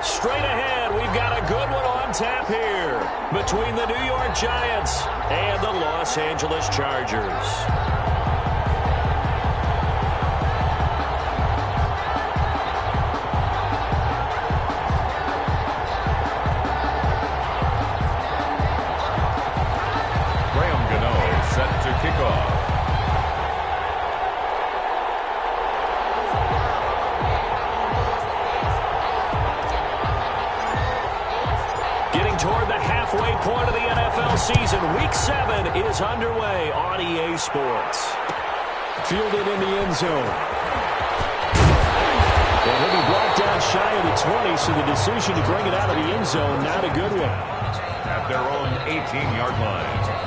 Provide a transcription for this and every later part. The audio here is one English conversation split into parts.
Straight ahead, we've got a good one on tap here between the New York Giants and the Los Angeles Chargers. Season Week 7 is underway on EA Sports. Fielded in the end zone. And he'll be brought down shy of the 20, so the decision to bring it out of the end zone, not a good one. At their own 18-yard line.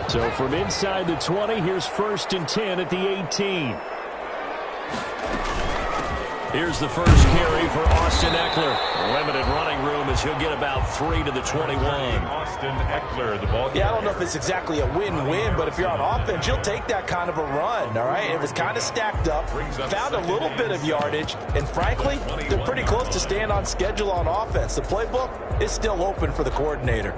So from inside the 20, here's 1st and 10 at the 18. Here's the first carry for Austin Eckler. Limited running room as he'll get about 3 to the 21. Austin Eckler, the ball. Yeah, I don't know if it's exactly a win-win, but if you're on offense, you'll take that kind of a run, all right? It was kind of stacked up, found a little bit of yardage, and frankly, they're pretty close to staying on schedule on offense. The playbook is still open for the coordinator.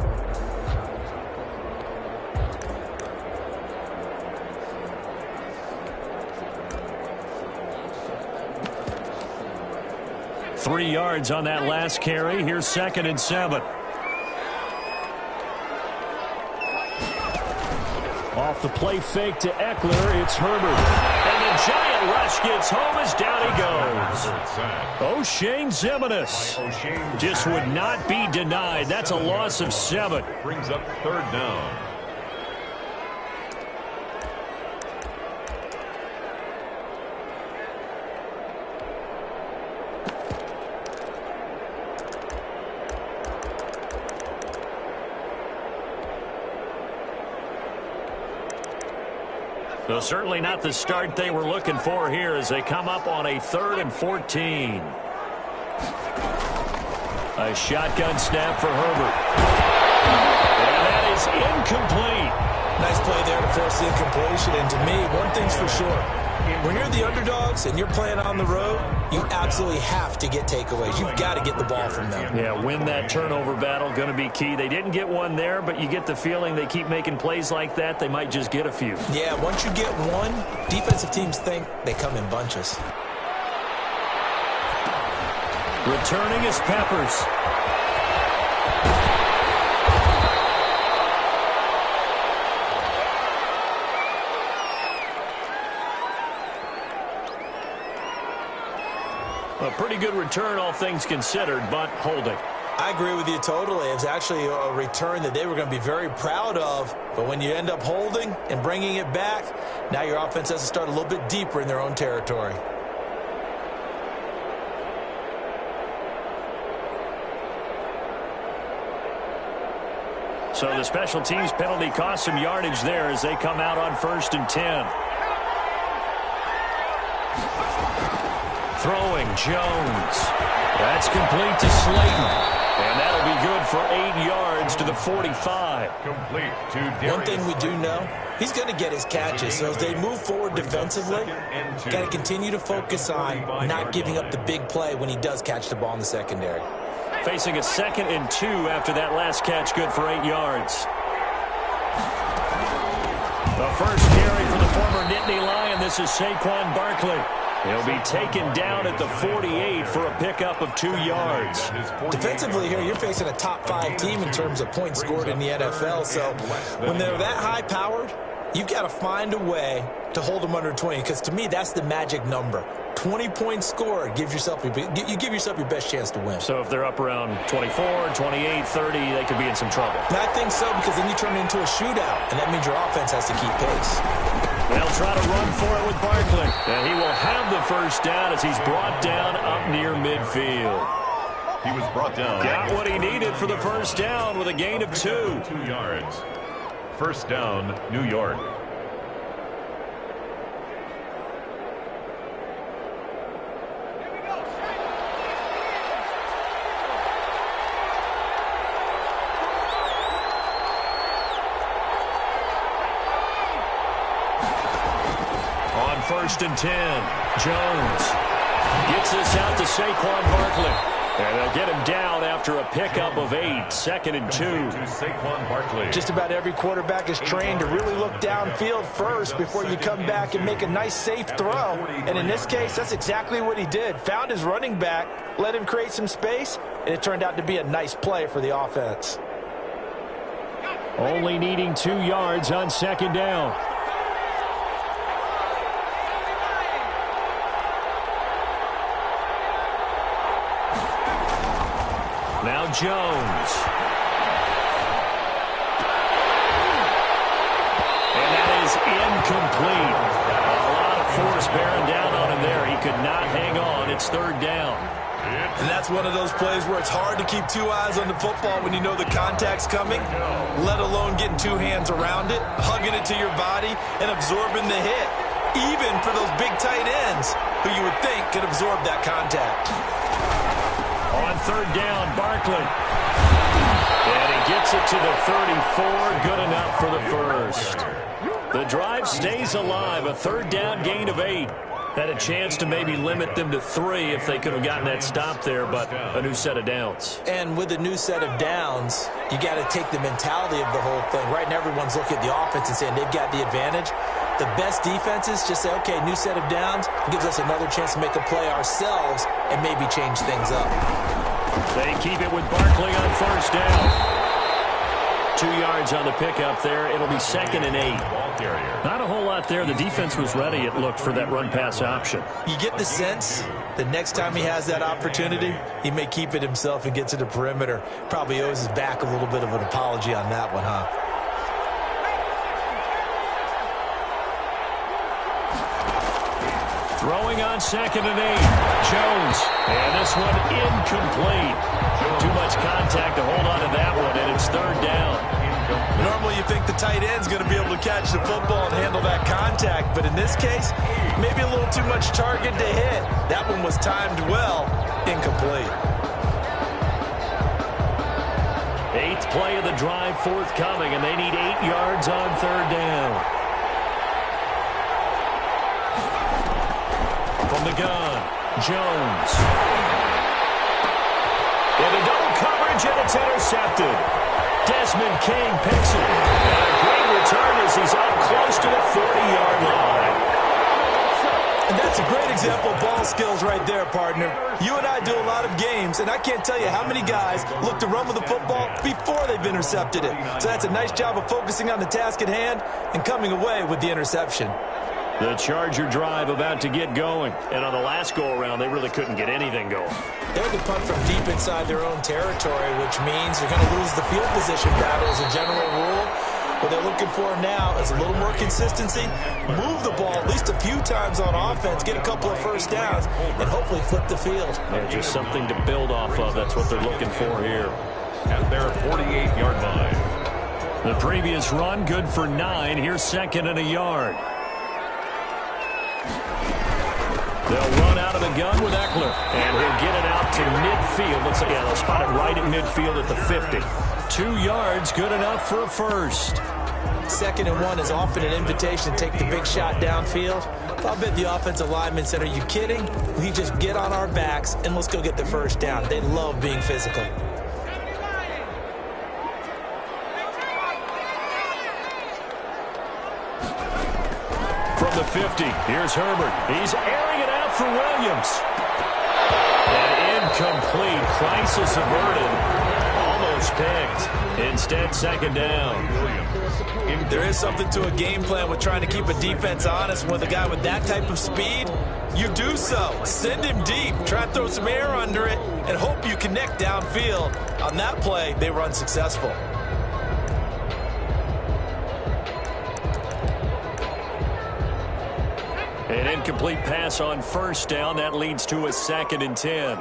Three yards on that last carry. Here's 2nd and 7. Off the play fake to Eckler, it's Herbert. And the giant rush gets home as down he goes. O'Shane Ximines just would not be denied. That's a loss of 7. Brings up 3rd down. So certainly not the start they were looking for here as they come up on a 3rd and 14. A shotgun snap for Herbert. And that is incomplete. Nice play there to force the incompletion. And to me, one thing's for sure. When you're the underdogs and you're playing on the road, you absolutely have to get takeaways. You've got to get the ball from them. Yeah, win that turnover battle, going to be key. They didn't get one there, but you get the feeling they keep making plays like that, they might just get a few. Yeah, once you get one, defensive teams think they come in bunches. Returning is Peppers. A pretty good return, all things considered, but holding. I agree with you totally. It was actually a return that they were going to be very proud of. But when you end up holding and bringing it back, now your offense has to start a little bit deeper in their own territory. So the special teams penalty cost some yardage there as they come out on 1st and 10. Throwing, Jones. That's complete to Slayton. And that'll be good for 8 yards to the 45. Complete to Darius. One thing we do know, he's going to get his catches. So as they move forward defensively, got to continue to focus on not giving up the big play when he does catch the ball in the secondary. Facing a 2nd and 2 after that last catch, good for 8 yards. The first carry for the former Nittany Lion. This is Saquon Barkley. He'll be taken down at the 48 for a pickup of 2 yards. Defensively here, you're facing a top 5 team in terms of points scored in the NFL. So when they're that high-powered, you've got to find a way to hold them under 20. Because to me, that's the magic number. 20 points scored gives yourself you give yourself your best chance to win. So if they're up around 24, 28, 30, they could be in some trouble. And I think so, because then you turn it into a shootout, and that means your offense has to keep pace. They'll try to run for it with Barkley. And he will have the first down as he's brought down up near midfield. He was brought down. Got what he needed for the first down with a gain of 2. 2 yards. First down, New York. 1st and 10. Jones gets this out to Saquon Barkley. And they'll get him down after a pickup of 8. 2nd and 2. Saquon Barkley. Just about every quarterback is trained to really look downfield first before you come back and make a nice, safe throw. And in this case, that's exactly what he did. Found his running back, let him create some space, and it turned out to be a nice play for the offense. Only needing 2 yards on 2nd down. Now Jones. And that is incomplete. A lot of force bearing down on him there. He could not hang on. It's 3rd down. And that's one of those plays where it's hard to keep 2 eyes on the football when you know the contact's coming, let alone getting 2 hands around it, hugging it to your body, and absorbing the hit, even for those big tight ends who you would think could absorb that contact. On 3rd down, Barkley. And he gets it to the 34. Good enough for the first. The drive stays alive. A 3rd down gain of 8. Had a chance to maybe limit them to 3 if they could have gotten that stop there, but a new set of downs. And with a new set of downs, you got to take the mentality of the whole thing. Right now, everyone's looking at the offense and saying they've got the advantage. The best defenses just say, okay, new set of downs, gives us another chance to make a play ourselves and maybe change things up. They keep it with Barkley on 1st down. 2 yards on the pickup there. It'll be 2nd and 8. Not a whole lot there. The defense was ready, it looked, for that run-pass option. You get the sense the next time he has that opportunity, he may keep it himself and get to the perimeter. Probably owes his back a little bit of an apology on that one, huh? Throwing on 2nd and 8. Jones. And this one incomplete. Too much contact to hold on to that one, and it's 3rd down. Normally you think the tight end's going to be able to catch the football and handle that contact, but in this case, maybe a little too much target to hit. That one was timed well, incomplete. 8th play of the drive forthcoming, and they need 8 yards on 3rd down. From the gun, Jones. Into double coverage, and it's intercepted. Desmond King picks it. And a great return as he's up close to the 40-yard line. And that's a great example of ball skills right there, partner. You and I do a lot of games, and I can't tell you how many guys look to run with the football before they've intercepted it. So that's a nice job of focusing on the task at hand and coming away with the interception. The Charger drive about to get going. And on the last go-around, they really couldn't get anything going. They're the punt from deep inside their own territory, which means you're going to lose the field position battle as a general rule. What they're looking for now is a little more consistency, move the ball at least a few times on offense, get a couple of first downs, and hopefully flip the field. Yeah, just something to build off of. That's what they're looking for here. At their 48-yard line. The previous run, good for 9. Here's 2nd and a yard. They'll run out of the gun with Eckler, and he'll get it out to midfield. They'll spot it right at midfield at the 50. 2 yards, good enough for a first. 2nd and 1 is often an invitation to take the big shot downfield. I'll bet the offensive lineman said, are you kidding? We just get on our backs, and let's go get the first down. They love being physical. From the 50, here's Herbert. He's airing it out for Williams. And incomplete. Crisis averted. Almost picked. Instead, 2nd down. There is something to a game plan with trying to keep a defense honest. With a guy with that type of speed, you do so. Send him deep. Try and throw some air under it and hope you connect downfield. On that play, they were unsuccessful. An incomplete pass on 1st down. That leads to a 2nd and 10.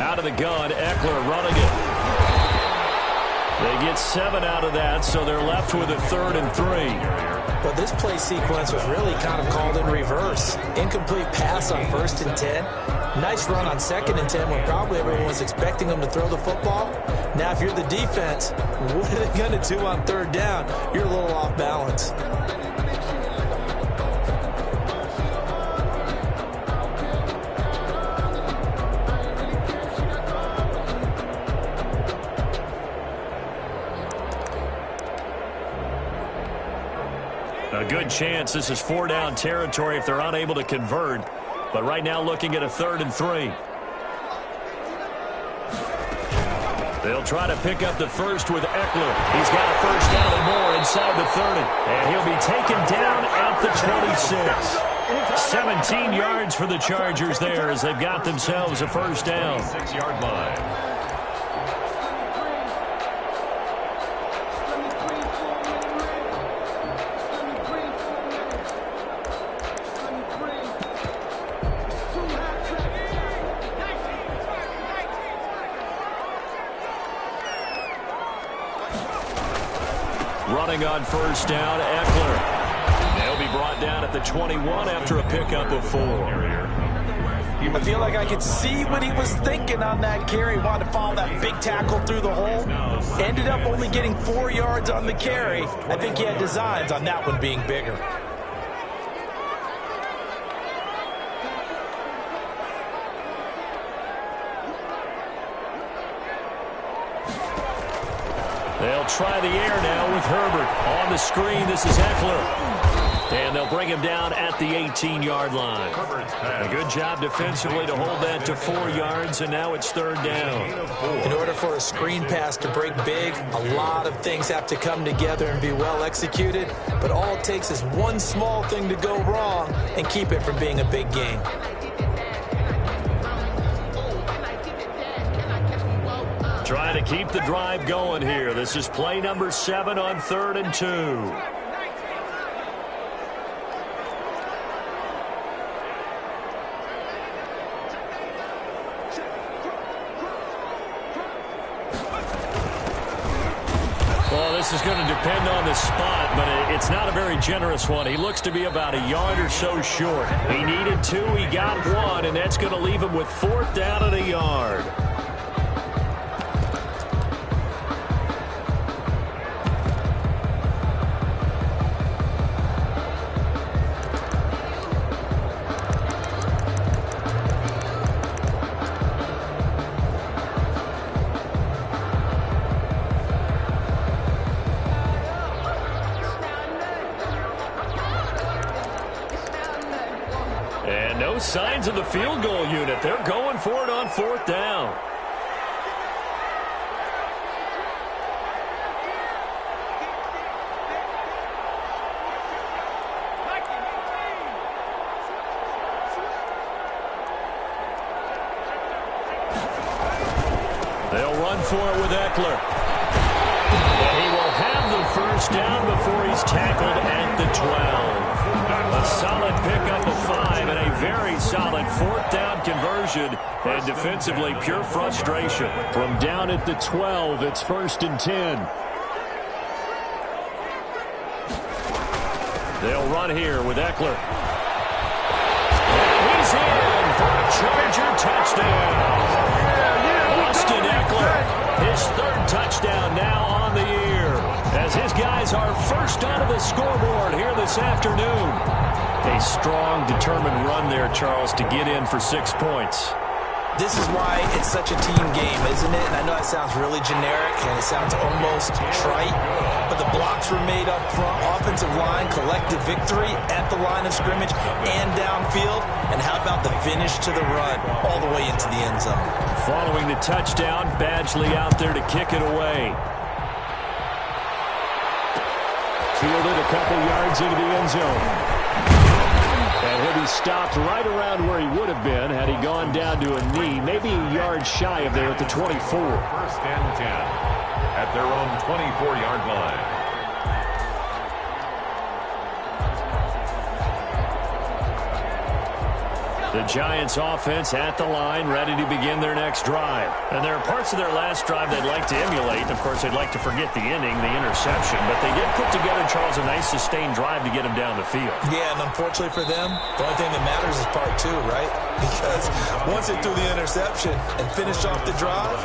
Out of the gun, Eckler running it. They get 7 out of that, so they're left with a 3rd and 3. But this play sequence was really kind of called in reverse. Incomplete pass on 1st and 10. Nice run on 2nd and 10 when probably everyone was expecting them to throw the football. Now, if you're the defense, what are they going to do on 3rd down? You're a little off balance. A good chance this is 4-down territory if they're unable to convert. But right now looking at a 3rd and 3. They'll try to pick up the first with Eckler. He's got a first down and more inside the 30. And he'll be taken down at the 26. 17 yards for the Chargers there as they've got themselves a first down. 6-yard line. Running on first down, Eckler. They'll be brought down at the 21 after a pickup of 4. I feel like I could see what he was thinking on that carry. Wanted to follow that big tackle through the hole. Ended up only getting 4 yards on the carry. I think he had designs on that one being bigger. They'll try the air now with Herbert. On the screen, this is Eckler. And they'll bring him down at the 18-yard line. A good job defensively to hold that to 4 yards, and now it's 3rd down. In order for a screen pass to break big, a lot of things have to come together and be well executed. But all it takes is one small thing to go wrong and keep it from being a big game. Trying to keep the drive going here. This is play number 7 on 3rd and 2. Well, this is going to depend on the spot, but it's not a very generous one. He looks to be about a yard or so short. He needed 2, he got 1, and that's going to leave him with 4th down and a yard. And no signs of the field goal unit. They're going for it on 4th down. They'll run for it with Eckler. And he will have the first down before he's tackled at the 12. A solid pickup of 5 and a very solid 4th down conversion. And defensively, pure frustration. From down at the 12, it's 1st and 10. They'll run here with Eckler. And he's in for a Charger touchdown. Austin Eckler, his 3rd touchdown now on the year, as his guys are first onto the scoreboard here this afternoon. A strong, determined run there, Charles, to get in for 6 points. This is why it's such a team game, isn't it? And I know it sounds really generic and it sounds almost trite, but the blocks were made up front. Offensive line, collective victory at the line of scrimmage and downfield. And how about the finish to the run all the way into the end zone? Following the touchdown, Badgley out there to kick it away. Fielded a couple yards into the end zone. And he'll be stopped right around where he would have been had he gone down to a knee, maybe a yard shy of there at the 24. 1st and 10 at their own 24-yard line. The Giants offense at the line, ready to begin their next drive. And there are parts of their last drive they'd like to emulate. Of course, they'd like to forget the inning, the interception. But they did put together, Charles, a nice sustained drive to get them down the field. Yeah, and unfortunately for them, the only thing that matters is part 2, right? Because once they threw the interception and finished off the drive,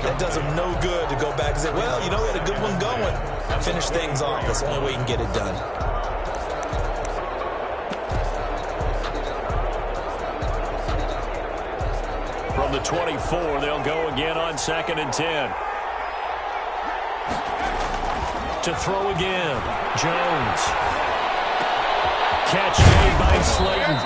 that does them no good to go back and say, well, you know, we had a good one going. Finish things off. That's the only way you can get it done. From the 24, they'll go again on 2nd and 10. To throw again, Jones. catch made by Slayton.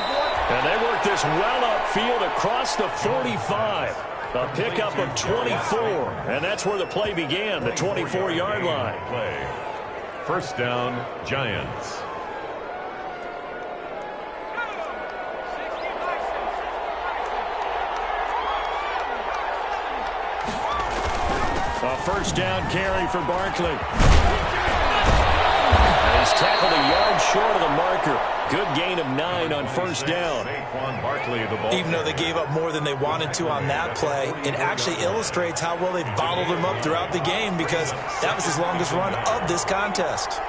And they work this well upfield across the 45. A pickup of 24. And that's where the play began, the 24-yard line. First down, Giants. A first down carry for Barkley. And he's tackled a yard short of the marker. Good gain of 9 on first down. Even though they gave up more than they wanted to on that play, it actually illustrates how well they've bottled him up throughout the game, because that was his longest run of this contest.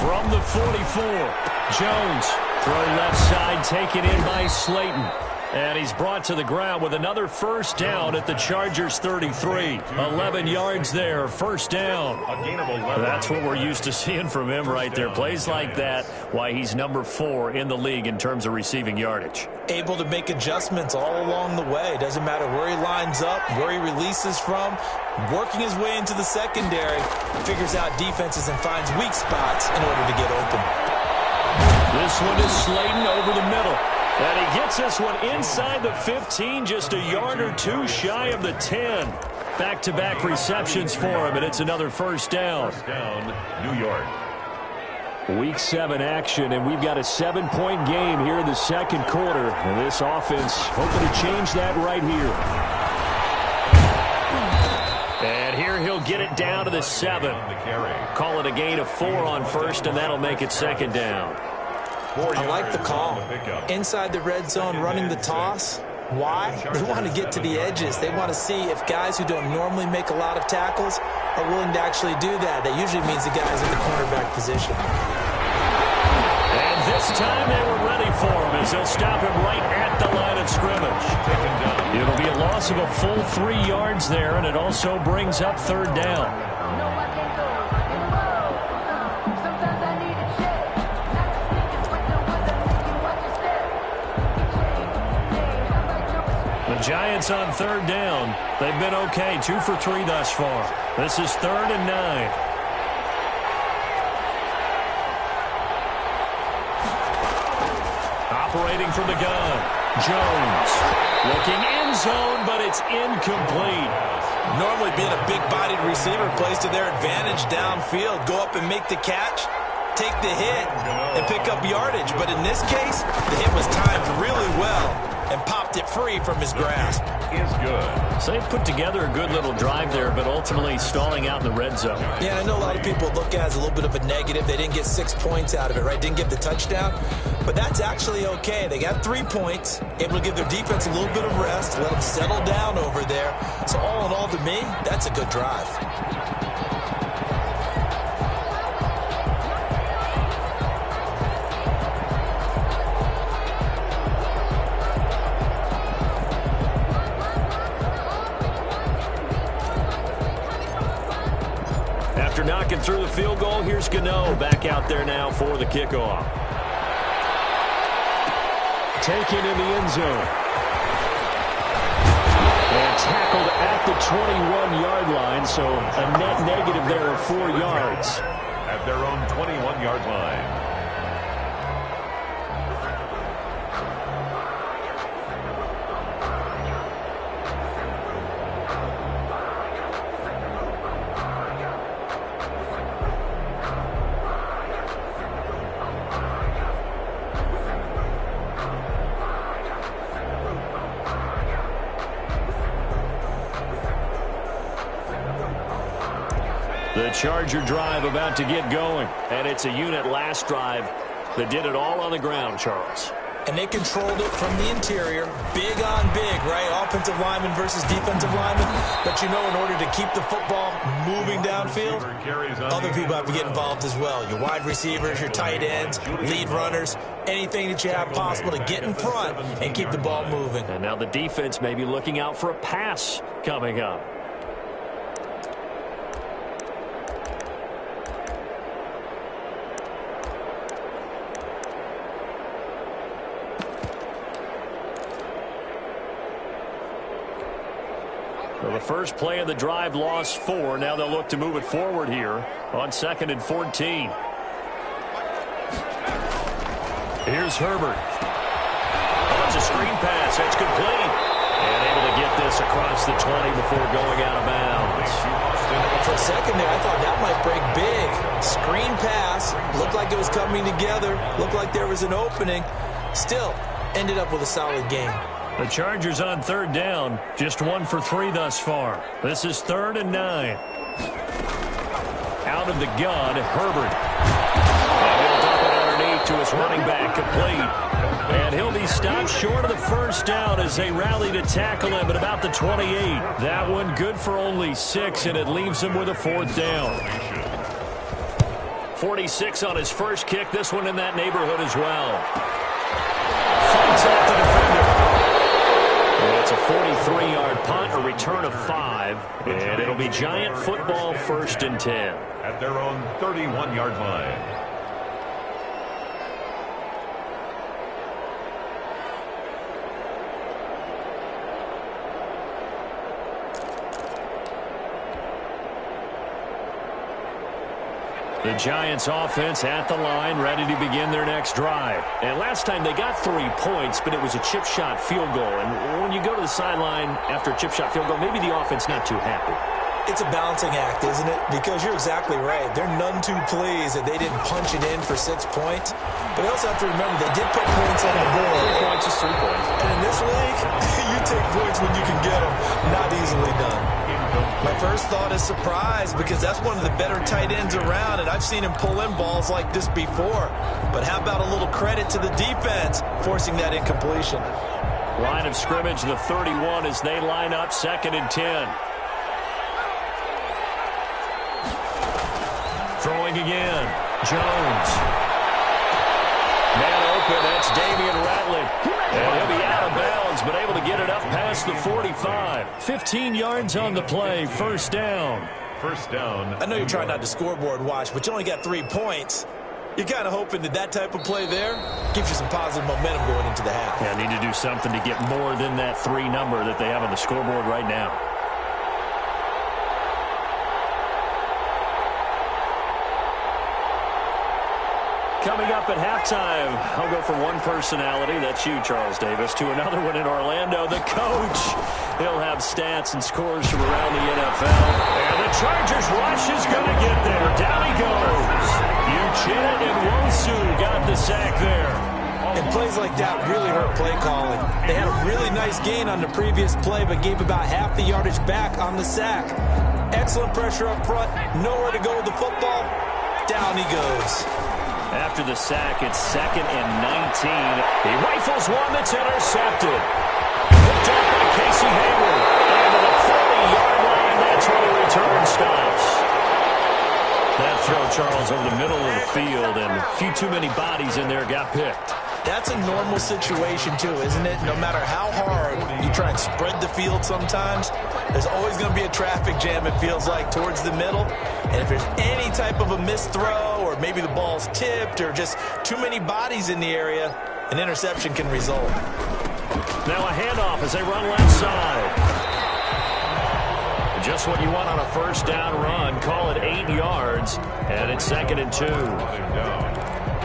From the 44, Jones. Throw left side, taken in by Slayton. And he's brought to the ground with another first down at the Chargers' 33. 11 yards there, first down. That's what we're used to seeing from him right there. Plays like that, why he's number 4 in the league in terms of receiving yardage. Able to make adjustments all along the way. Doesn't matter where he lines up, where he releases from. Working his way into the secondary, figures out defenses and finds weak spots in order to get open. This one is Slayton over the middle. And he gets this one inside the 15, just a yard or 2 shy of the 10. Back-to-back receptions for him, and it's another first down. First down, New York. Week 7 action, and we've got a 7-point game here in the second quarter. And this offense hoping to change that right here. And here he'll get it down to the 7. Call it a gain of 4 on first, and that'll make it second down. I like the call. Inside the red zone, running the toss. Why? They want to get to the edges. They want to see if guys who don't normally make a lot of tackles are willing to actually do that. That usually means the guys in the cornerback position. And this time they were ready for him as they'll stop him right at the line of scrimmage. It'll be a loss of a full 3 yards there, and it also brings up third down. Giants on third down. They've been okay, 2 for 3 thus far. This is 3rd and 9. Operating from the gun, Jones. Looking end zone, but it's incomplete. Normally being a big-bodied receiver plays to their advantage downfield. Go up and make the catch, take the hit, and pick up yardage. But in this case, the hit was timed really well and popped it free from his grasp. Is good. So they've put together a good little drive there, but ultimately stalling out in the red zone. Yeah, I know a lot of people look at it as a little bit of a negative. They didn't get 6 points out of it, right? Didn't get the touchdown. But that's actually okay. They got 3 points, able to give their defense a little bit of rest, let them settle down over there. So all in all, to me, that's a good drive. After knocking through the field goal, here's Gano back out there now for the kickoff. Taken in the end zone. And tackled at the 21-yard line, so a net negative there of 4 yards. At their own 21-yard line. The Charger drive about to get going. And it's a unit last drive that did it all on the ground, Charles. And they controlled it from the interior. Big on big, right? Offensive lineman versus defensive lineman. But you know, in order to keep the football moving downfield, other people have to get involved as well. Your wide receivers, your tight ends, lead runners, anything that you have possible to get in front and keep the ball moving. And now the defense may be looking out for a pass coming up. Well, the first play of the drive lost 4. Now they'll look to move it forward here on 2nd and 14. Here's Herbert. Oh, it's a screen pass. That's complete. And able to get this across the 20 before going out of bounds. For a second there, I thought that might break big. Screen pass. Looked like it was coming together. Looked like there was an opening. Still, ended up with a solid game. The Chargers on 3rd down. Just 1 for 3 thus far. This is 3rd and 9. Out of the gun, Herbert. And he'll dump it underneath to his running back, complete. And he'll be stopped short of the first down as they rally to tackle him at about the 28. That one good for only 6, and it leaves him with a 4th down. 46 on his first kick. This one in that neighborhood as well. Fights off the defender. And it's a 43-yard punt, a return of 5. And it'll be Giant football, 1st and 10. At their own 31-yard line. The Giants offense at the line, ready to begin their next drive. And last time they got 3 points, but it was a chip shot field goal. And when you go to the sideline after a chip shot field goal, maybe the offense not too happy. It's a balancing act, isn't it? Because you're exactly right. They're none too pleased that they didn't punch it in for 6 points. But you also have to remember they did put points on the board. 3 points is 3 points. And in this league, you take points when you can get them. Not easily done. My first thought is surprise, because that's one of the better tight ends around, and I've seen him pull in balls like this before. But how about a little credit to the defense forcing that incompletion? Line of scrimmage, the 31, as they line up 2nd and 10. Throwing again. Jones. Man open, that's Damian Ratley. And he'll be out of bounds, but able to get it up past the 45. 15 yards on the play, 1st down. First down. I know you're trying not to scoreboard watch, but you only got 3 points. You're kind of hoping that that type of play there gives you some positive momentum going into the half. Yeah, need to do something to get more than that 3 number that they have on the scoreboard right now. Coming up at halftime, I'll go from one personality, that's you, Charles Davis, to another one in Orlando, the coach. He'll have stats and scores from around the NFL. And the Chargers rush is going to get there. Down he goes. Uchenna and Wosu got the sack there. And plays like that really hurt play calling. They had a really nice gain on the previous play, but gave about half the yardage back on the sack. Excellent pressure up front, nowhere to go with the football. Down he goes. After the sack, it's 2nd and 19. He rifles one that's intercepted. Picked up by Casey Hayward. And to the 40-yard line, that's where the return stops. That throw, Charles, over the middle of the field, and a few too many bodies in there got picked. That's a normal situation, too, isn't it? No matter how hard you try and spread the field sometimes, there's always going to be a traffic jam, it feels like, towards the middle. And if there's any type of a missed throw, or maybe the ball's tipped, or just too many bodies in the area, an interception can result. Now a handoff as they run left side. Just what you want on a 1st down run. Call it 8 yards, and it's 2nd and 2.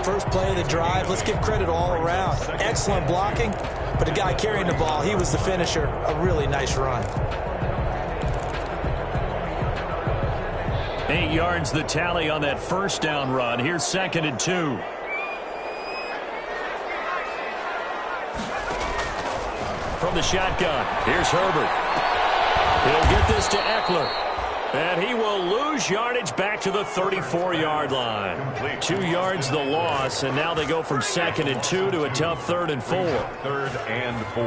First play of the drive, let's give credit all around. Excellent blocking, but the guy carrying the ball, he was the finisher. A really nice run. 8 yards the tally on that 1st down run. Here's 2nd and 2. From the shotgun, here's Herbert. He'll get this to Eckler. And he will lose yardage back to the 34-yard line. 2 yards the loss, and now they go from 2nd and 2 to a tough 3rd and 4. 3rd and 4.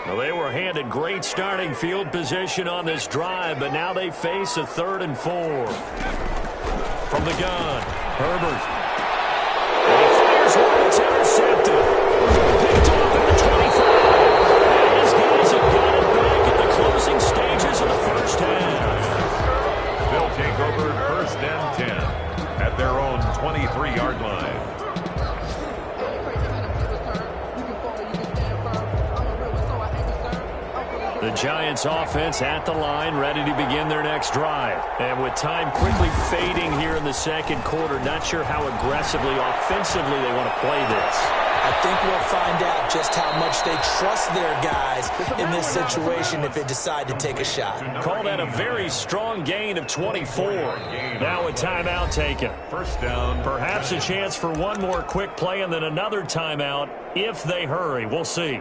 Well, they were handed great starting field position on this drive, but now they face a 3rd and 4. From the gun, Herbert. And he fires one that's intercepted. Picked off at the 25. And his guys have got it back at the closing stages of the first half. They'll take over 1st and 10 at their own 23-yard line. Giants offense at the line, ready to begin their next drive. And with time quickly fading here in the second quarter, not sure how aggressively, offensively they want to play this. I think we'll find out just how much they trust their guys in this situation if they decide to take a shot. Call that a very strong gain of 24. Now a timeout taken. First down. Perhaps a chance for one more quick play and then another timeout if they hurry. We'll see.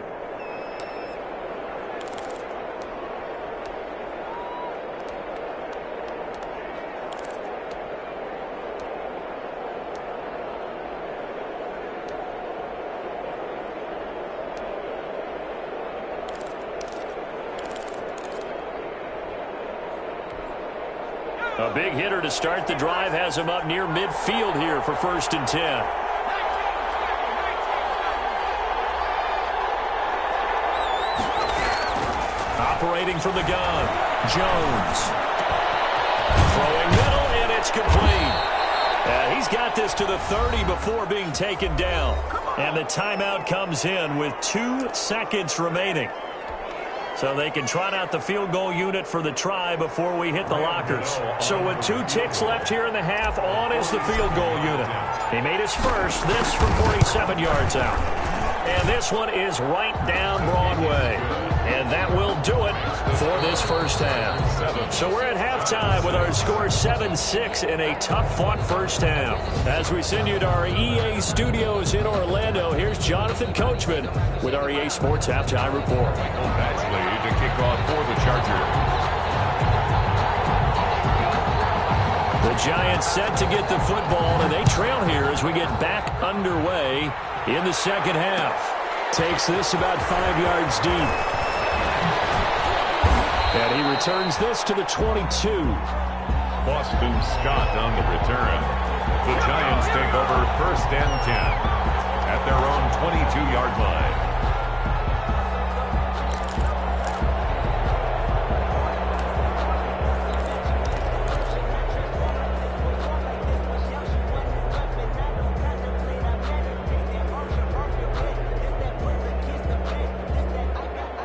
A big hitter to start the drive has him up near midfield here for 1st and 10. Operating from the gun, Jones. Throwing middle, and it's complete. He's got this to the 30 before being taken down. And the timeout comes in with 2 seconds remaining. So they can trot out the field goal unit for the try before we hit the lockers. So with 2 ticks left here in the half, on is the field goal unit. He made his first, this from 47 yards out. And this one is right down Broadway. And that will do it for this first half. So we're at halftime with our score 7-6 in a tough-fought first half. As we send you to our EA studios in Orlando, here's Jonathan Coachman with our EA Sports Halftime Report. To kick off for the Chargers. The Giants set to get the football, and they trail here as we get back underway in the second half. Takes this about 5 yards deep. And he returns this to the 22. Boston Scott on the return. The Giants take over 1st and 10 at their own 22-yard line.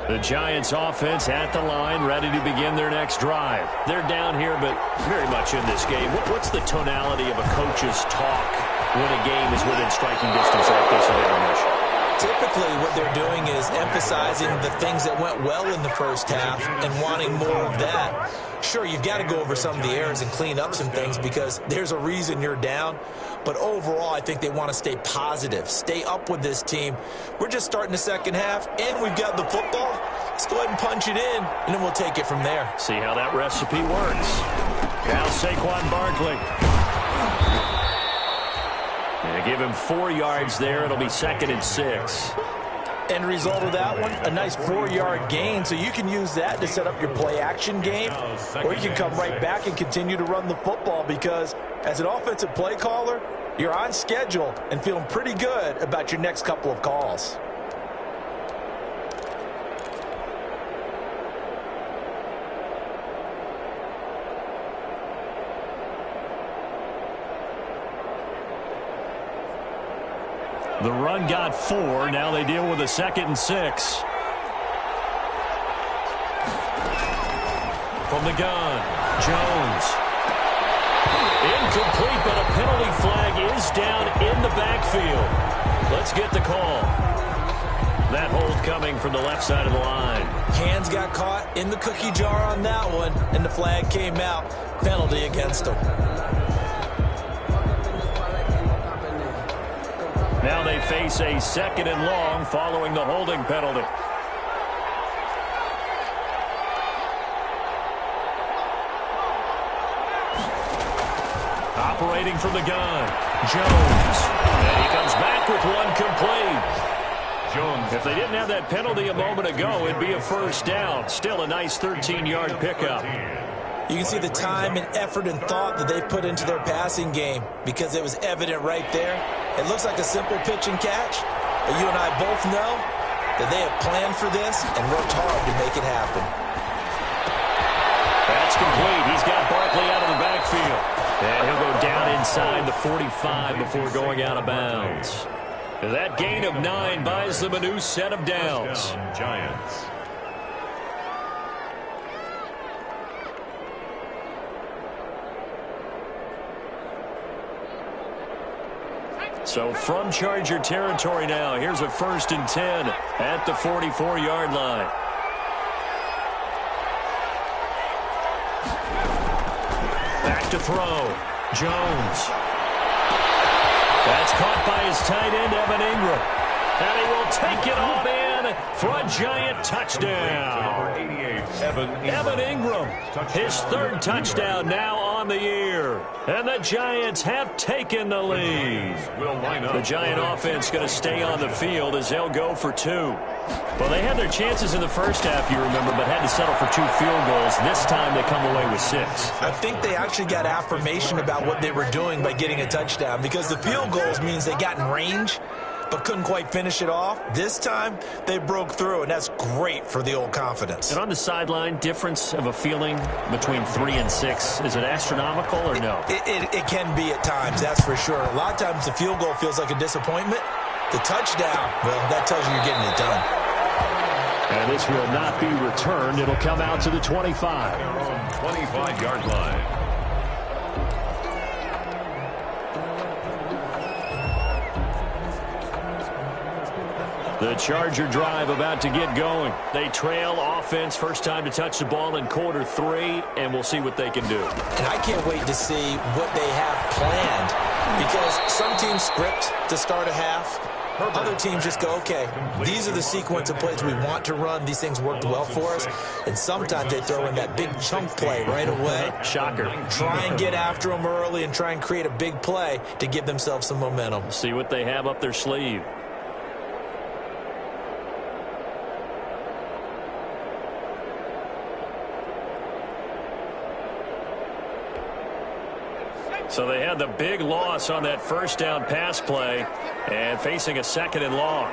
The Giants offense at the line, ready to begin their next drive. They're down here, but very much in this game. What's the tonality of a coach's talk when a game is within striking distance like this of intermission? Typically, what they're doing is emphasizing the things that went well in the first half and wanting more of that. Sure, you've got to go over some of the errors and clean up some things because there's a reason you're down. But overall, I think they want to stay positive, stay up with this team. We're just starting the second half, and we've got the football. Let's go ahead and punch it in, and then we'll take it from there. See how that recipe works. Now Saquon Barkley. And give him 4 yards there. It'll be 2nd and 6. End result of that one, a nice 4-yard gain, so you can use that to set up your play-action game, or you can come right back and continue to run the football because as an offensive play caller, you're on schedule and feeling pretty good about your next couple of calls. The run got 4. Now they deal with a 2nd and 6. From the gun, Jones. Incomplete, but a penalty flag is down in the backfield. Let's get the call. That hold coming from the left side of the line. Hands got caught in the cookie jar on that one, and the flag came out. Penalty against them. Now they face a 2nd and long following the holding penalty. Operating from the gun, Jones. And he comes back with one complete. Jones. If they didn't have that penalty a moment ago, it'd be a first down. Still a nice 13-yard pickup. You can see the time and effort and thought that they've put into their passing game because it was evident right there. It looks like a simple pitch and catch, but you and I both know that they have planned for this and worked hard to make it happen. That's complete. He's got Barkley out of the backfield. And he'll go down inside the 45 before going out of bounds. That gain of 9 buys them a new set of downs. Giants. So from Charger territory now, here's a 1st and 10 at the 44-yard line. Back to throw. Jones. That's caught by his tight end, Evan Ingram. And he will take it on in for a giant touchdown. Evan Ingram, his 3rd touchdown now on the year. And the Giants have taken the lead. The Giant offense going to stay on the field as they'll go for 2. Well, they had their chances in the first half, you remember, but had to settle for 2 field goals. This time they come away with 6. I think they actually got affirmation about what they were doing by getting a touchdown, because the field goals means they got in range but couldn't quite finish it off. This time, they broke through, and that's great for the old confidence. And on the sideline, difference of a feeling between 3 and 6, is it astronomical or no? It can be at times, that's for sure. A lot of times the field goal feels like a disappointment. The touchdown, well, that tells you you're getting it done. And this will not be returned. It'll come out to the 25. 25-yard line. The Charger drive about to get going. They trail offense, first time to touch the ball in quarter 3, and we'll see what they can do. And I can't wait to see what they have planned, because some teams script to start a half. Other teams just go, okay, these are the sequence of plays we want to run. These things worked well for us. And sometimes they throw in that big chunk play right away. Shocker. Try and get after them early and try and create a big play to give themselves some momentum. See what they have up their sleeve. So they had the big loss on that first down pass play and facing a 2nd and long.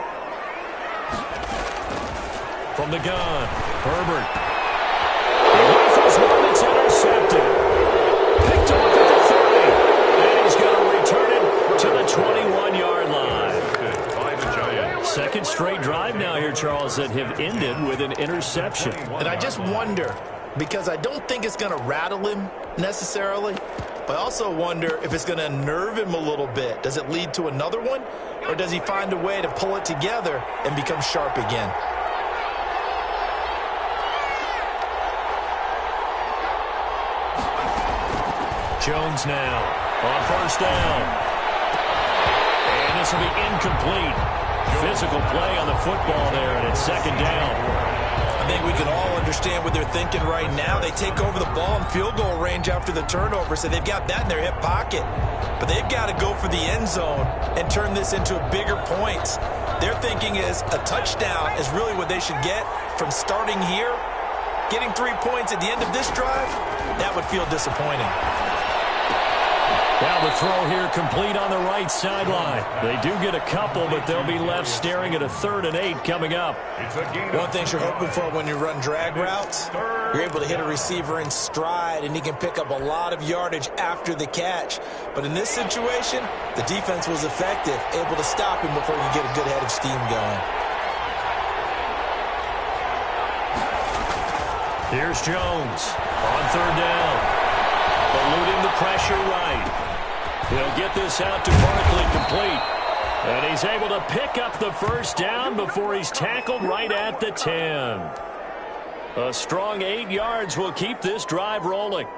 From the gun, Herbert. He rifles one that's intercepted. Picked off at the 30. And he's going to return it to the 21-yard line. 2nd straight drive now here, Charles, that have ended with an interception. And I just wonder, because I don't think it's going to rattle him necessarily, but I also wonder if it's going to nerve him a little bit. Does it lead to another one? Or does he find a way to pull it together and become sharp again? Jones now on 1st down. And this will be incomplete. Physical play on the football there, and it's 2nd down. I think we can all understand what they're thinking right now. They take over the ball in field goal range after the turnover, so they've got that in their hip pocket. But they've got to go for the end zone and turn this into bigger points. Their thinking is a touchdown is really what they should get from starting here. Getting 3 points at the end of this drive, that would feel disappointing. Now the throw here complete on the right sideline. They do get a couple, but they'll be left staring at a 3rd and 8 coming up. One thing you're hoping for when you run drag routes, you're able to hit a receiver in stride, and he can pick up a lot of yardage after the catch. But in this situation, the defense was effective, able to stop him before you get a good head of steam going. Here's Jones on 3rd down. Eluding the pressure right. He'll get this out to Barkley complete. And he's able to pick up the 1st down before he's tackled right at the 10. A strong 8 yards will keep this drive rolling.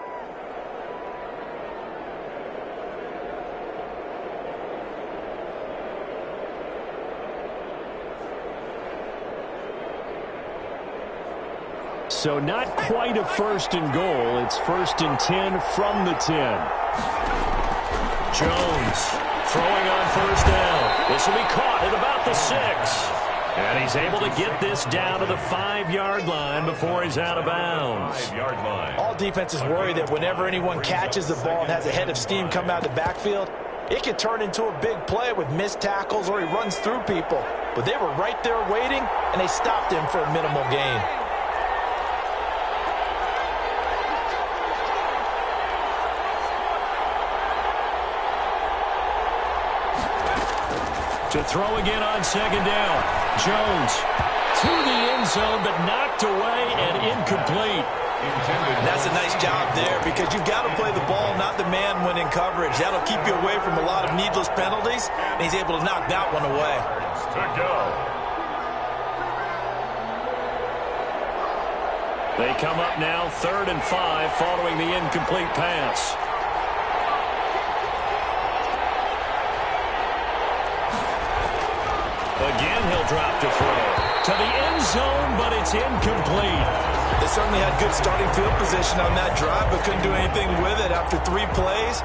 So not quite a 1st and goal. It's 1st and 10 from the 10. Jones throwing on 1st down. This will be caught at about the 6. And he's able to get this down to the 5-yard line before he's out of bounds. 5-yard line. All defenses worry that whenever anyone catches the ball and has a head of steam come out of the backfield, it can turn into a big play with missed tackles or he runs through people. But they were right there waiting, and they stopped him for a minimal gain. To throw again on 2nd down. Jones to the end zone, but knocked away and incomplete. And that's a nice job there because you've got to play the ball, not the man when in coverage. That'll keep you away from a lot of needless penalties, and he's able to knock that one away. To go. They come up now 3rd and 5 following the incomplete pass. Again, he'll drop to throw. To the end zone, but it's incomplete. They certainly had good starting field position on that drive, but couldn't do anything with it after 3 plays.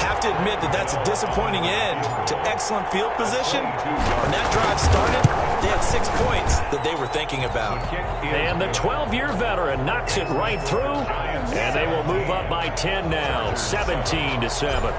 Have to admit that that's a disappointing end to excellent field position. When that drive started, they had 6 points that they were thinking about. And the 12-year veteran knocks it right through, and they will move up by 10 now, 17-7.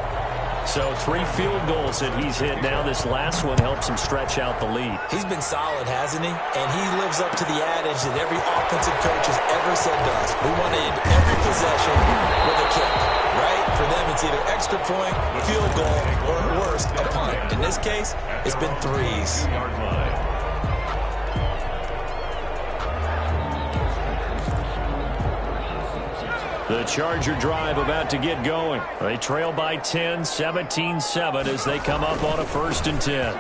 So 3 field goals that he's hit now. This last one helps him stretch out the lead. He's been solid, hasn't he? And he lives up to the adage that every offensive coach has ever said to us. We want to end every possession with a kick, right? For them, it's either extra point, field goal, or at worst, a punt. In this case, it's been 3s. The Charger drive about to get going. They trail by 10, 17-7 as they come up on a 1st and 10.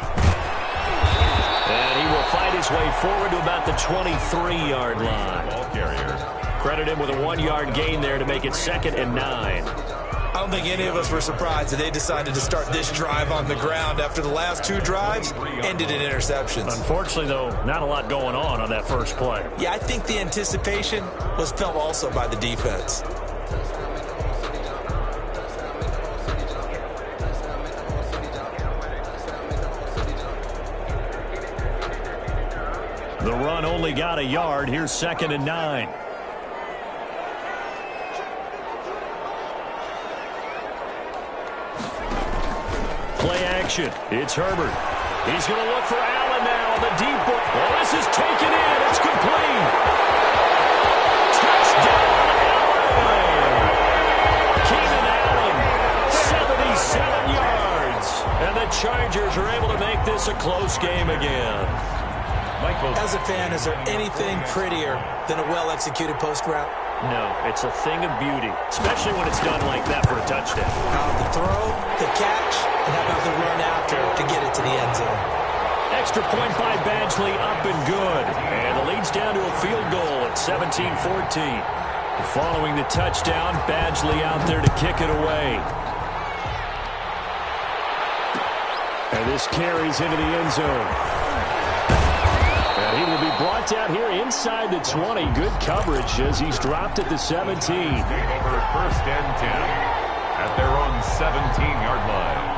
And he will fight his way forward to about the 23-yard line. Ball carrier. Credit him with a 1-yard gain there to make it 2nd and 9. I don't think any of us were surprised that they decided to start this drive on the ground after the last 2 drives ended in interceptions. Unfortunately, though, not a lot going on that first play. Yeah, I think the anticipation was felt also by the defense. The run only got a yard. Here's 2nd and 9. Play action. It's Herbert. He's going to look for Allen now on the deep ball. Well, this is taken in. It's complete. Touchdown, Allen. Keenan Allen, 77 yards. And the Chargers are able to make this a close game again. As a fan, is there anything prettier than a well-executed post route? No, it's a thing of beauty, especially when it's done like that for a touchdown. The throw, the catch, and how about the run after to get it to the end zone? Extra point by Badgley, up and good. And the lead's down to a field goal at 17-14. Following the touchdown, Badgley out there to kick it away. And this carries into the end zone. And he will be brought down here inside the 20. Good coverage as he's dropped at the 17. Take over 1st and 10 at their own 17-yard line.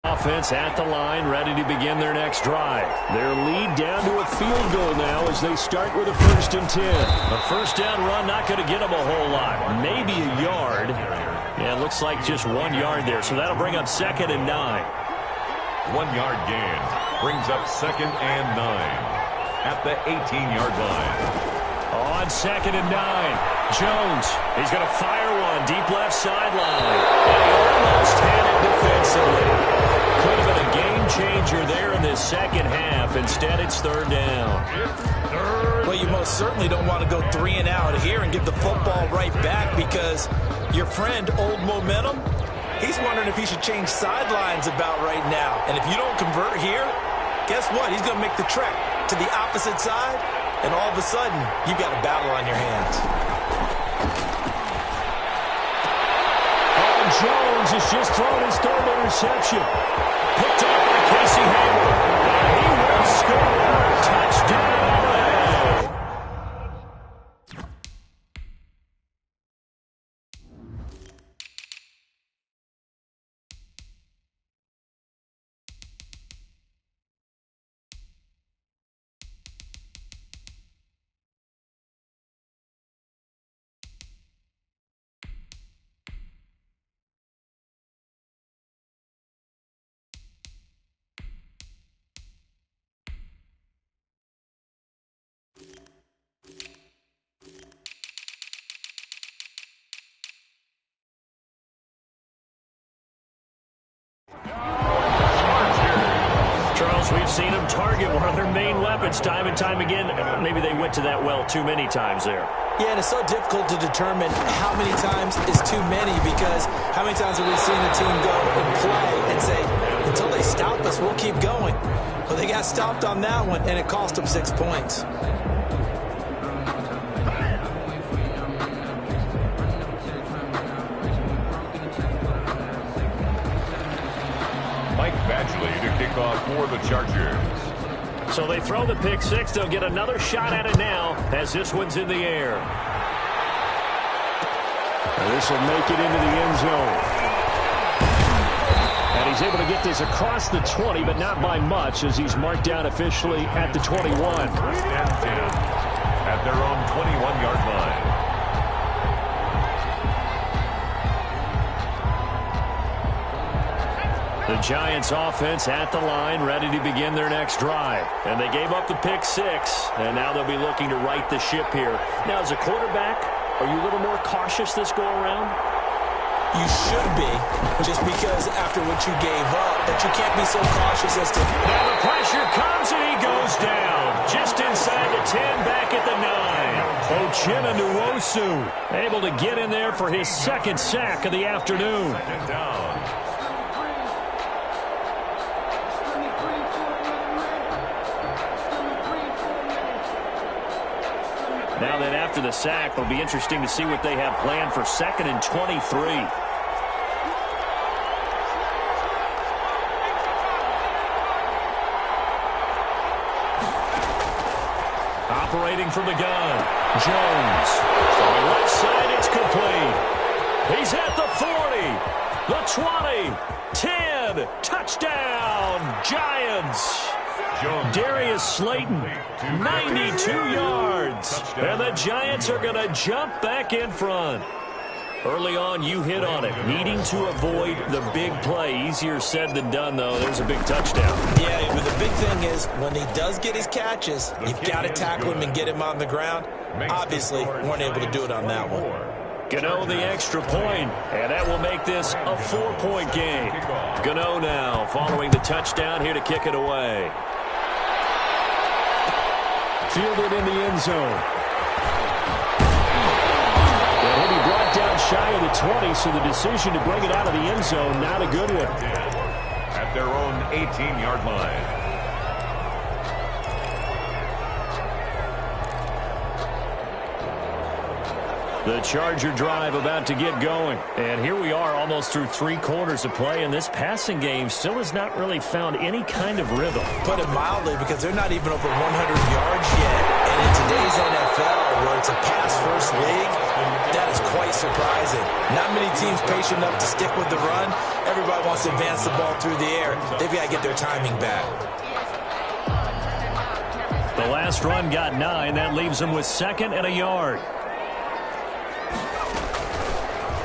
Offense at the line, ready to begin their next drive. Their lead down to a field goal now as they start with a 1st and 10. A 1st down run not going to get them a whole lot. Maybe a yard. Yeah, it looks like just 1 yard there. So that'll bring up 2nd and 9. 1-yard gain brings up 2nd and 9 at the 18-yard line. On 2nd and 9, Jones. He's going to fire one deep left sideline. And he almost had it defensively. Could have been a game changer there in this second half. Instead, it's 3rd down. Well, you most certainly don't want to go 3 and out here and give the football right back because your friend, Old Momentum, he's wondering if he should change sidelines about right now. And if you don't convert here, guess what? He's going to make the trek to the opposite side, and all of a sudden, you've got a battle on your hands. Jones has just thrown his 3rd interception. Picked up by Casey Hayward. And he will score. Touchdown. Giants time and time again. Maybe they went to that well too many times there. Yeah, and it's so difficult to determine how many times is too many, because how many times have we seen a team go and play and say, until they stop us, we'll keep going. Well, they got stopped on that one, and it cost them 6 points. To kick off for the Chargers. So they throw the pick six. They'll get another shot at it now as this one's in the air. And this will make it into the end zone. And he's able to get this across the 20, but not by much, as he's marked down officially at the 21. First and 10 at their own 21-yard line. The Giants offense at the line, ready to begin their next drive. And they gave up the pick six, and now they'll be looking to right the ship here. Now, as a quarterback, are you a little more cautious this go-around? You should be, just because after what you gave up, but you can't be so cautious as to... Now the pressure comes, and he goes down. Just inside the 10, back at the 9. Uchenna Nwosu able to get in there for his second sack of the afternoon. Second down. Now then, after the sack, it'll be interesting to see what they have planned for 2nd and 23. Operating from the gun, Jones. From the left side, it's complete. He's at the 40, the 20, 10, touchdown, Giants. Darius Slayton, 92 yards. And the Giants are going to jump back in front. Early on, you hit on it. Needing to avoid the big play. Easier said than done, though. There's a big touchdown. Yeah, but the big thing is, when he does get his catches, you've got to tackle him and get him on the ground. Obviously, weren't able to do it on that one. Gano the extra point, and that will make this a 4-point game. Gano now following the touchdown here to kick it away. Fielded in the end zone. And he'll be brought down shy of the 20, so the decision to bring it out of the end zone, not a good one. At their own 18-yard line. The Charger drive about to get going. And here we are almost through 3 quarters of play, and this passing game still has not really found any kind of rhythm. Put it mildly, because they're not even over 100 yards yet. And in today's NFL, where it's a pass-first league, that is quite surprising. Not many teams patient enough to stick with the run. Everybody wants to advance the ball through the air. They've got to get their timing back. The last run got 9. That leaves them with 2nd and a yard.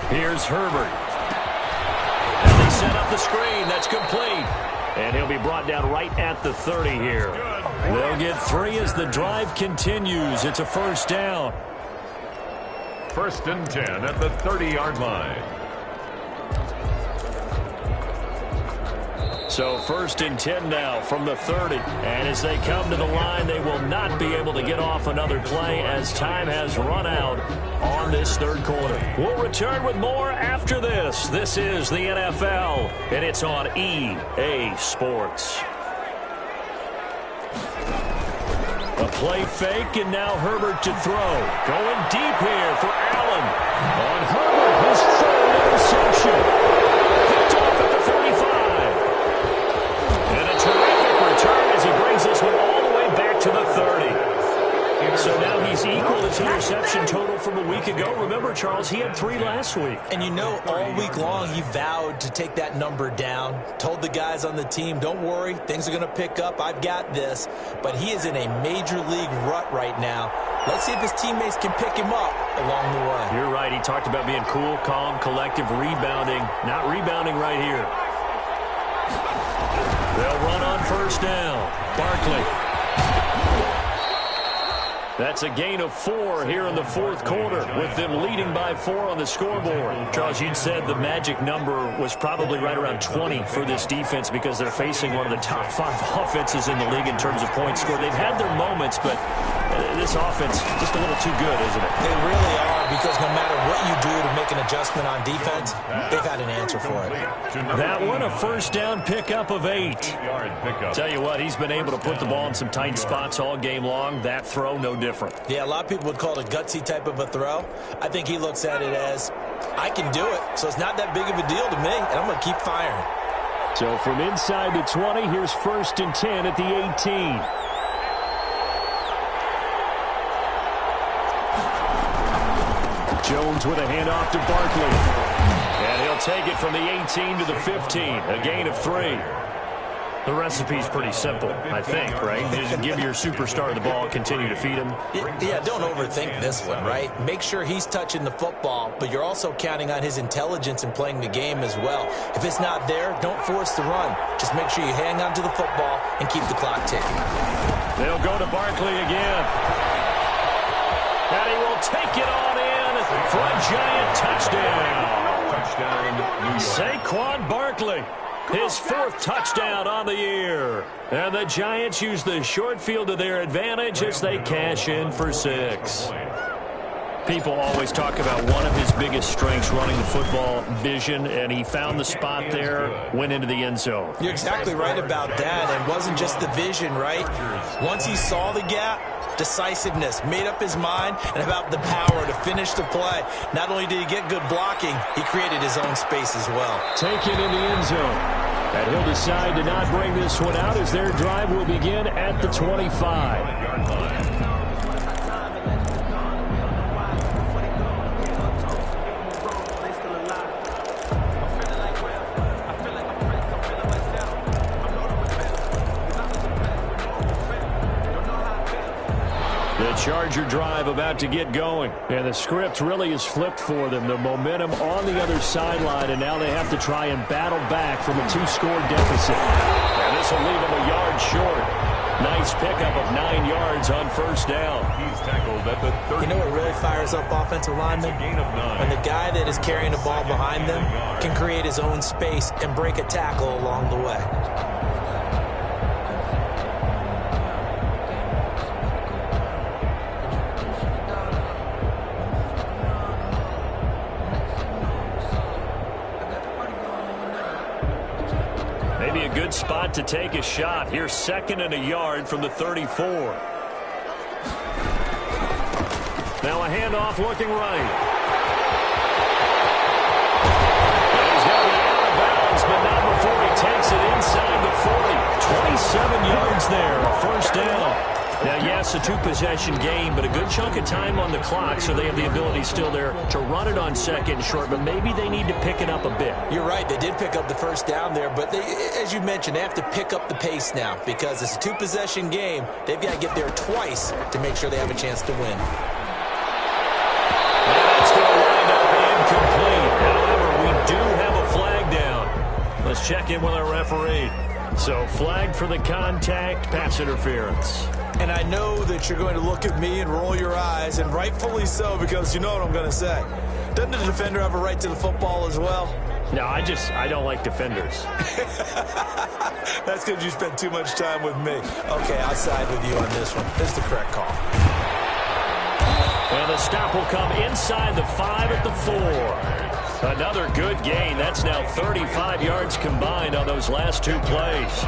Here's Herbert. And they set up the screen. That's complete. And he'll be brought down right at the 30 here. They'll get 3 as the drive continues. It's a first down. 1st and 10 at the 30-yard line. So 1st and 10 now from the 30. And as they come to the line, they will not be able to get off another play as time has run out on this 3rd quarter. We'll return with more after this. This is the NFL, and it's on EA Sports. A play fake, and now Herbert to throw. Going deep here for Allen. On Herbert, his 3rd interception. Picked off at the 35. And a terrific return as he brings this one all the way back to the 30. So now he's equal his interception total from a week ago. Remember, Charles, he had 3 last week. And you know, all week long he vowed to take that number down. Told the guys on the team, don't worry, things are going to pick up. I've got this. But he is in a major league rut right now. Let's see if his teammates can pick him up along the way. You're right. He talked about being cool, calm, collective, rebounding. Not rebounding right here. They'll run on 1st down. Barkley. That's a gain of 4 here in the fourth quarter, with them leading by 4 on the scoreboard. Charles, you'd said the magic number was probably right around 20 for this defense because they're facing one of the top 5 offenses in the league in terms of points scored. They've had their moments, but this offense just a little too good, isn't it? They really are, because no matter what you do to make an adjustment on defense, they've had an answer for it. That one, a first down pickup of 8. Tell you what, he's been able to put the ball in some tight spots all game long. That throw, no different. Yeah, a lot of people would call it a gutsy type of a throw. I think he looks at it as, I can do it, so it's not that big of a deal to me, and I'm going to keep firing. So from inside the 20, here's 1st and 10 at the 18. Jones with a handoff to Barkley. And he'll take it from the 18 to the 15, a gain of 3. The recipe's pretty simple, I think, right? Just give your superstar the ball, continue to feed him. Yeah, don't overthink this one, right? Make sure he's touching the football, but you're also counting on his intelligence in playing the game as well. If it's not there, don't force the run. Just make sure you hang on to the football and keep the clock ticking. They'll go to Barkley again. And he will take it on in for a giant touchdown. Saquon Barkley. His 4th touchdown on the year. And the Giants use the short field to their advantage as they cash in for 6. People always talk about one of his biggest strengths, running the football, vision, and he found the spot there, went into the end zone. You're exactly right about that. It wasn't just the vision, right? Once he saw the gap, decisiveness, made up his mind, and about the power to finish the play. Not only did he get good blocking, he created his own space as well. Taken in the end zone. And he'll decide to not bring this one out as their drive will begin at the 25. Charger drive about to get going. And the script really is flipped for them. The momentum on the other sideline, and now they have to try and battle back from a 2-score deficit. And this will leave them a yard short. Nice pickup of 9 yards on 1st down. He's tackled at the 30. You know what really fires up offensive linemen? When the guy that is carrying the ball behind them can create his own space and break a tackle along the way. Maybe a good spot to take a shot. Here's 2nd and a yard from the 34. Now a handoff looking right. And he's going to be out of bounds, but not before he takes it inside the 40. 27 yards there, a 1st down. Now, yes, a 2-possession game, but a good chunk of time on the clock, so they have the ability still there to run it on 2nd and short, but maybe they need to pick it up a bit. You're right. They did pick up the 1st down there, but they, as you mentioned, they have to pick up the pace now because it's a 2-possession game. They've got to get there twice to make sure they have a chance to win. That's going to wind up incomplete. However, we do have a flag down. Let's check in with our referee. So, flag for the contact, pass interference. And I know that you're going to look at me and roll your eyes, and rightfully so, because you know what I'm going to say. Doesn't the defender have a right to the football as well? No, I don't like defenders. That's because you spent too much time with me. Okay, I'll side with you on this one. This is the correct call. And the stop will come inside the 5 at the 4. Another good gain. That's now 35 yards combined on those last 2 plays.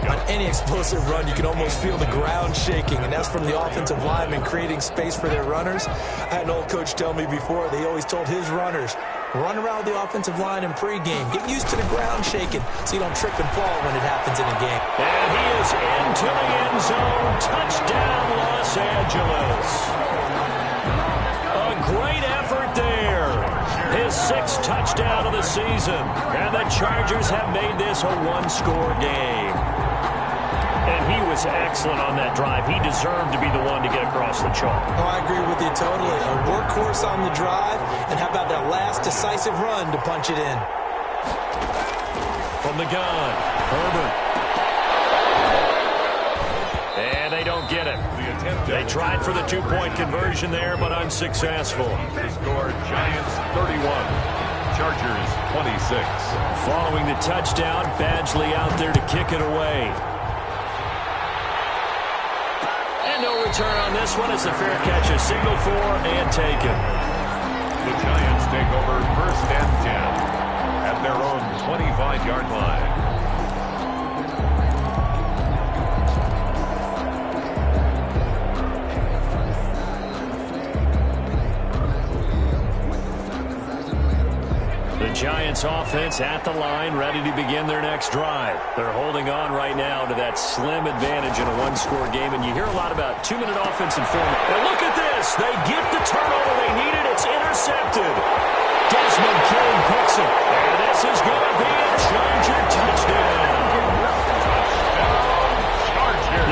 On any explosive run, you can almost feel the ground shaking, and that's from the offensive linemen creating space for their runners. I had an old coach tell me before, they always told his runners, run around the offensive line in pregame. Get used to the ground shaking so you don't trip and fall when it happens in a game. And he is into the end zone. Touchdown, Los Angeles. A great effort there. His 6th touchdown of the season. And the Chargers have made this a 1-score game. And he was excellent on that drive. He deserved to be the one to get across the chalk. Oh, I agree with you totally. A workhorse on the drive. And how about that last decisive run to punch it in? From the gun, Herbert. And they don't get it. They tried for the two-point conversion there, but unsuccessful. The score, Giants 31, Chargers 26. Following the touchdown, Badgley out there to kick it away. And no return on this one as the fair catch is signaled for and taken. The Giants take over 1st and 10 at their own 25-yard line. The Giants offense at the line, ready to begin their next drive. They're holding on right now to that slim advantage in a one-score game, and you hear a lot about two-minute offensive format. And look at this. They get the turnover they needed. It's intercepted. Desmond King picks it. And this is going to be a Charger touchdown.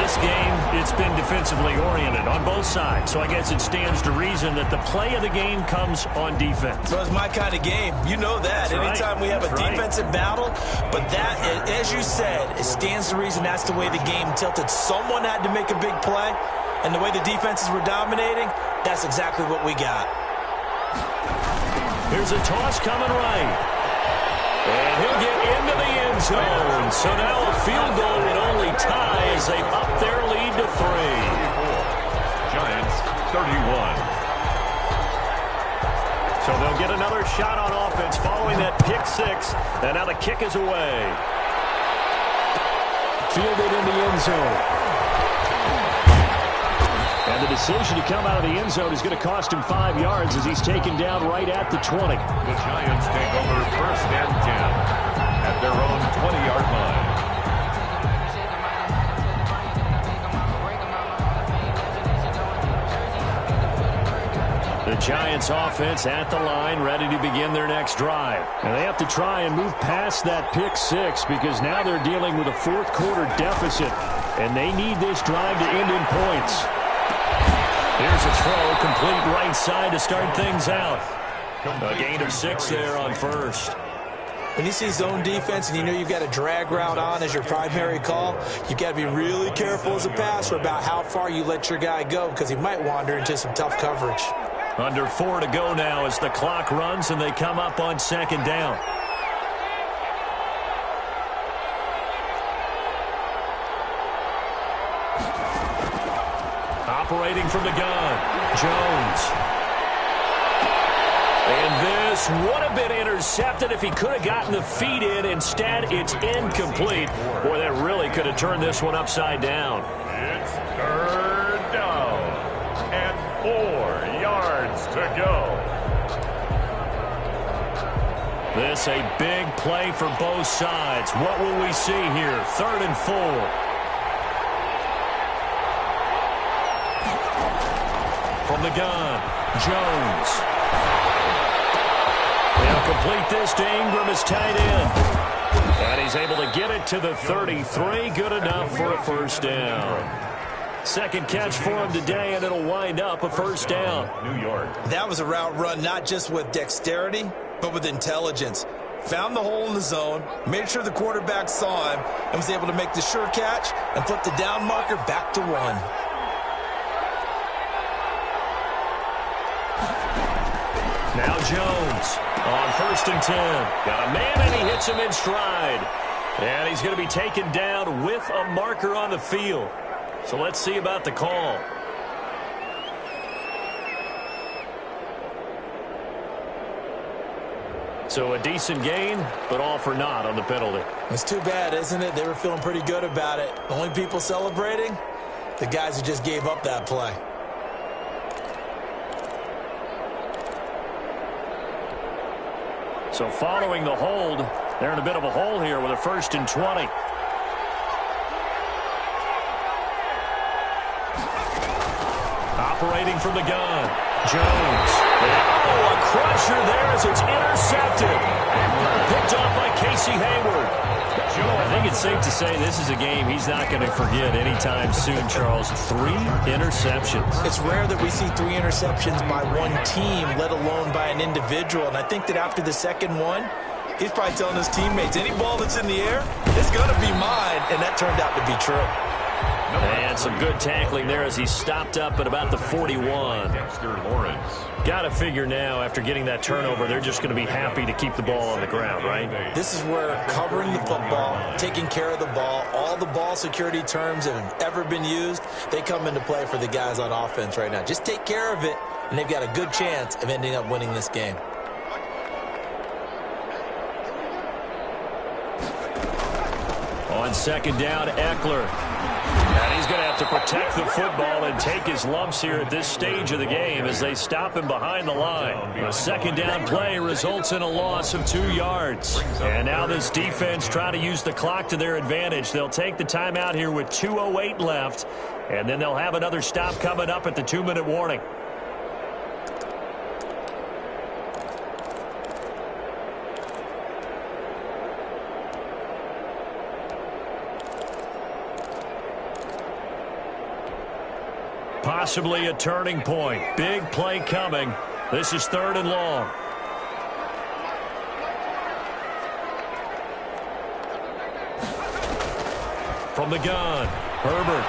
This game, it's been defensively oriented on both sides, so I guess it stands to reason that the play of the game comes on defense. So it's my kind of game. You know that. That's Anytime right. we have a That's defensive battle, but that, as you said, it stands to reason that's the way the game tilted. Someone had to make a big play, and the way the defenses were dominating, that's exactly what we got. Here's a toss coming right. And he'll get into the end zone. So now a field goal would only tie as they up their lead to 3. Giants 31. So they'll get another shot on offense following that pick 6. And now the kick is away. Fielded in the end zone. And the decision to come out of the end zone is going to cost him 5 yards as he's taken down right at the 20. The Giants take over 1st and 10 at their own 20-yard line. The Giants offense at the line, ready to begin their next drive. And they have to try and move past that pick 6 because now they're dealing with a fourth-quarter deficit, and they need this drive to end in points. Here's a throw, complete right side to start things out. A gain of 6 there on first. When you see zone defense and you know you've got a drag route on as your primary call, you've got to be really careful as a passer about how far you let your guy go because he might wander into some tough coverage. Under 4 to go now as the clock runs and they come up on 2nd down. Operating from the gun, Jones. And this would have been intercepted if he could have gotten the feet in. Instead, it's incomplete. Boy, that really could have turned this one upside down. It's 3rd down and 4 yards to go. This a big play for both sides. What will we see here? 3rd and 4. From the gun, Jones. They'll complete this to Ingram as tight end. And he's able to get it to the 33. Good enough for a 1st down. 2nd catch for him today, and it'll wind up a 1st down. New York. That was a route run not just with dexterity, but with intelligence. Found the hole in the zone, made sure the quarterback saw him, and was able to make the sure catch and flip the down marker back to 1. Now Jones on 1st and 10. Got a man, and he hits him in stride. And he's going to be taken down with a marker on the field. So let's see about the call. So a decent gain, but all for naught on the penalty. It's too bad, isn't it? They were feeling pretty good about it. The only people celebrating, the guys who just gave up that play. So following the hold, they're in a bit of a hole here with a 1st and 20. Operating from the gun, Jones. Oh, a crusher there as it's intercepted. Picked off by Casey Hayward. I think it's safe to say this is a game he's not going to forget anytime soon, Charles. 3 interceptions. It's rare that we see 3 interceptions by one team, let alone by an individual. And I think that after the 2nd one, he's probably telling his teammates, any ball that's in the air, it's going to be mine. And that turned out to be true. And some good tackling there as he stopped up at about the 41. Got to figure now, after getting that turnover, they're just going to be happy to keep the ball on the ground, right? This is where covering the football, taking care of the ball, all the ball security terms that have ever been used, they come into play for the guys on offense right now. Just take care of it, and they've got a good chance of ending up winning this game. On second down, Eckler. And he's going to have to protect the football and take his lumps here at this stage of the game as they stop him behind the line. A second down play results in a loss of 2 yards. And now this defense trying to use the clock to their advantage. They'll take the timeout here with 2:08 left, and then they'll have another stop coming up at the 2-minute warning. Possibly a turning point. Big play coming. This is 3rd and long. From the gun, Herbert.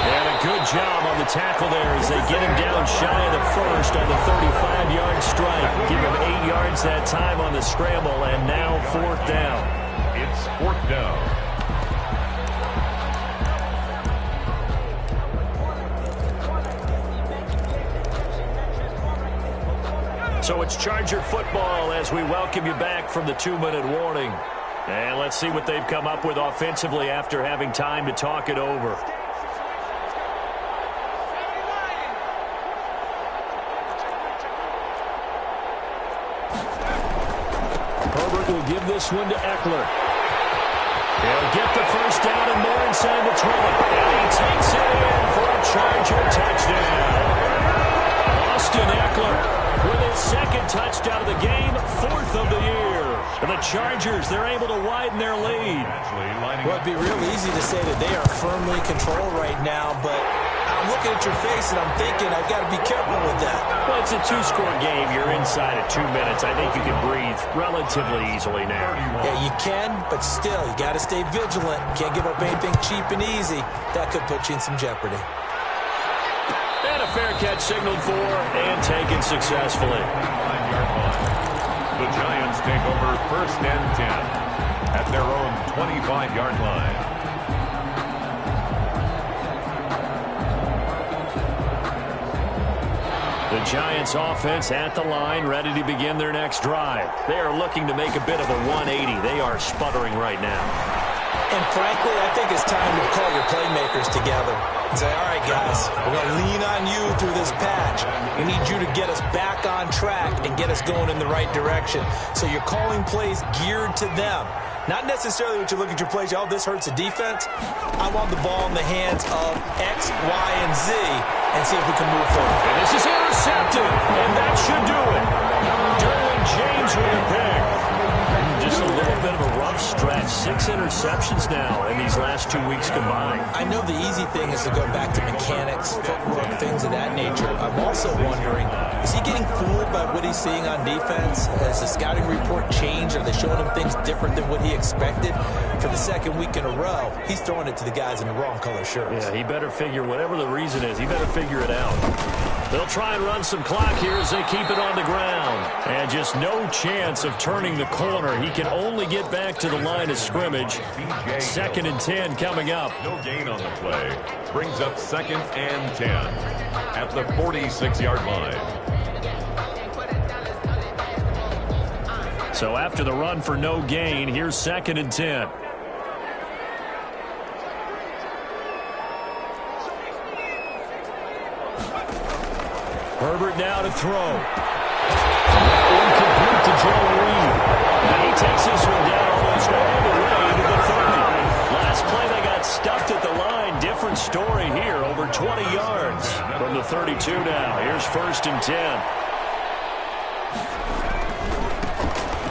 And a good job on the tackle there as they get him down shy of the first on the 35-yard strike. Give him 8 yards that time on the scramble, and now 4th down. It's 4th down. So it's Charger football as we welcome you back from the 2-minute warning. And let's see what they've come up with offensively after having time to talk it over. Herbert will give this one to Eckler. He'll get the first down and more inside the 20. And he takes it in for a Charger touchdown. Austin Eckler with his 2nd touchdown of the game, 4th of the year. And the Chargers, they're able to widen their lead. Well, it'd be real easy to say that they are firmly controlled right now, but I'm looking at your face and I'm thinking I've got to be careful with that. Well, it's a 2-score game. You're inside at 2 minutes. I think you can breathe relatively easily now. Yeah, you can, but still, you got to stay vigilant. Can't give up anything cheap and easy. That could put you in some jeopardy. And a fair catch signaled for and taken successfully. The Giants take over 1st and 10 at their own 25-yard line. The Giants offense at the line, ready to begin their next drive. They are looking to make a bit of a 180. They are sputtering right now. And frankly, I think it's time to call your playmakers together and say, all right, guys, we're going to lean on you through this patch. We need you to get us back on track and get us going in the right direction. So you're calling plays geared to them. Not necessarily what you look at your plays, oh, this hurts the defense. I want the ball in the hands of X, Y, and Z and see if we can move forward. And this is intercepted, and that should do it. Derwin James with a pick. Just a little bit of a rough stretch. 6 interceptions now in these last 2 weeks combined. I know the easy thing is to go back to mechanics, footwork, things of that nature. I'm also wondering, is he getting fooled by what he's seeing on defense? Has the scouting report changed? Are they showing him things different than what he expected? For the 2nd week in a row, he's throwing it to the guys in the wrong color shirts. Yeah, he better figure, whatever the reason is, he better figure it out. They'll try and run some clock here as they keep it on the ground. And just no chance of turning the corner. He can only get back to the line of scrimmage. 2nd and 10 coming up. No gain on the play. Brings up 2nd and 10 at the 46-yard line. So after the run for no gain, here's 2nd and 10. Herbert now to throw. Incomplete to Joe Reed. And he takes this one down almost all the way to the 30. Last play they got stuffed at the line. Different story here. Over 20 yards from the 32 now. Here's 1st and 10.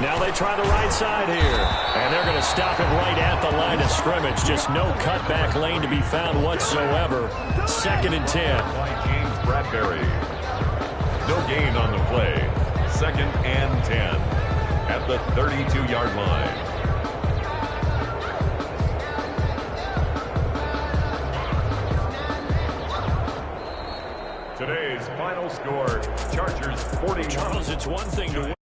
Now they try the right side here. And they're going to stop him right at the line of scrimmage. Just no cutback lane to be found whatsoever. 2nd and 10. James Bradbury. No gain on the play. 2nd and 10 at the 32-yard line. Today's final score, Chargers 41. Charles, it's one thing to win